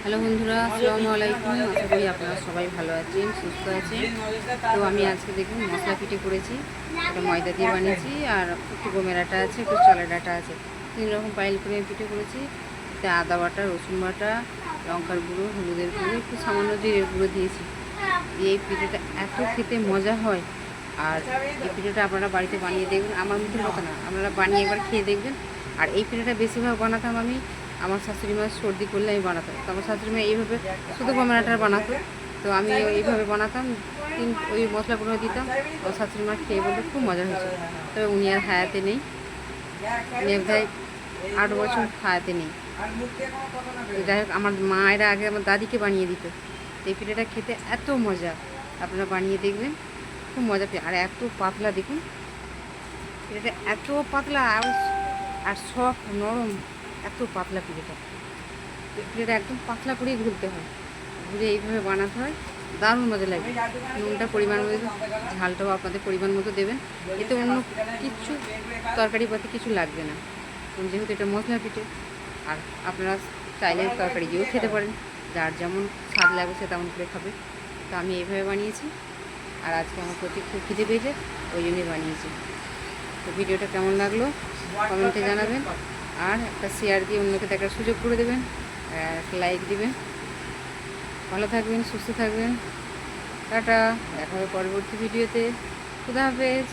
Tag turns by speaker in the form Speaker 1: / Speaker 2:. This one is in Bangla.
Speaker 1: হ্যালো বন্ধুরা, আসসালামু আলাইকুম। আশা করি আপনারা সবাই ভালো আছেন, সুস্থ আছেন। তো আমি আজকে দেখুন মশলা পিঠে করেছি। একটা ময়দা দিয়ে বানিয়েছি, আর একটু গমের আটা আছে, একটু চালের আটা আছে। 3 রকম পাইল করে আমি পিঠে করেছি। এতে আদা বাটা, রসুন বাটা, লঙ্কার গুঁড়ো, হলুদের গুঁড়ো, একটু সামান্য জিরের গুঁড়ো দিয়েছি। এই পিঠেটা এত খেতে মজা হয়। আর এই পিঠেটা আপনারা বাড়িতে বানিয়ে দেখবেন। আমার মতন কথা না, আপনারা বানিয়ে একবার খেয়ে দেখবেন। আর এই পিঠেটা বেশিরভাগ বানাতাম আমি আমার শাশুড়ি মায়ের সর্দি করলে আমি বানাতাম। তো আমার শাশুড়ি মা এইভাবে শুধু গমের আটার বানাতো, তো আমি এইভাবে বানাতাম। ওই মশলাগুলো দিতাম। আমার শাশুড়ি মা খেয়ে বলতে খুব মজা হয়েছে। তবে উনি আর হায়াতে নেই, উনি প্রায় 8 বছর হায়াতে নেই। যাই হোক, আমার মায়েরা আগে আমার দাদিকে বানিয়ে দিত। এই পিঠেটা খেতে এত মজা, আপনারা বানিয়ে দেখবেন, খুব মজা পেয়ে। আর এত পাতলা দেখুন, পিঠেটা এত পাতলা আর সফট নরম, এত পাতলা পিঠেটা। পিঠেটা একদম পাতলা করেই ঘুরতে হয়, ঘুরে এইভাবে বানাতে হয়, দারুণ মজা লাগে। নুনটা পরিমাণ মতো, ঝালটাও আপনাদের পরিমাণ মতো দেবেন। এতে অন্য কিচ্ছু তরকারি পাতি কিছু লাগবে না, যেহেতু এটা মশলা পিঠে। আর আপনারা চাইলে তরকারি দিয়েও খেতে পারেন, যার যেমন স্বাদ লাগবে সে তেমন করে খাবে। তো আমি এইভাবে বানিয়েছি, আর আজকে আমার প্রতি খুব খিদে পেয়েছে, ওই জন্যই বানিয়েছি। তো ভিডিওটা কেমন লাগলো কমেন্টে জানাবেন, আর একটা শেয়ার দিয়ে অন্যকে দেখার সুযোগ করে দেবেন, একটা লাইক দিবেন। ভালো থাকবেন, সুস্থ থাকবেন। টাটা, দেখা হবে পরবর্তী ভিডিওতে। খুদা হাফেজ।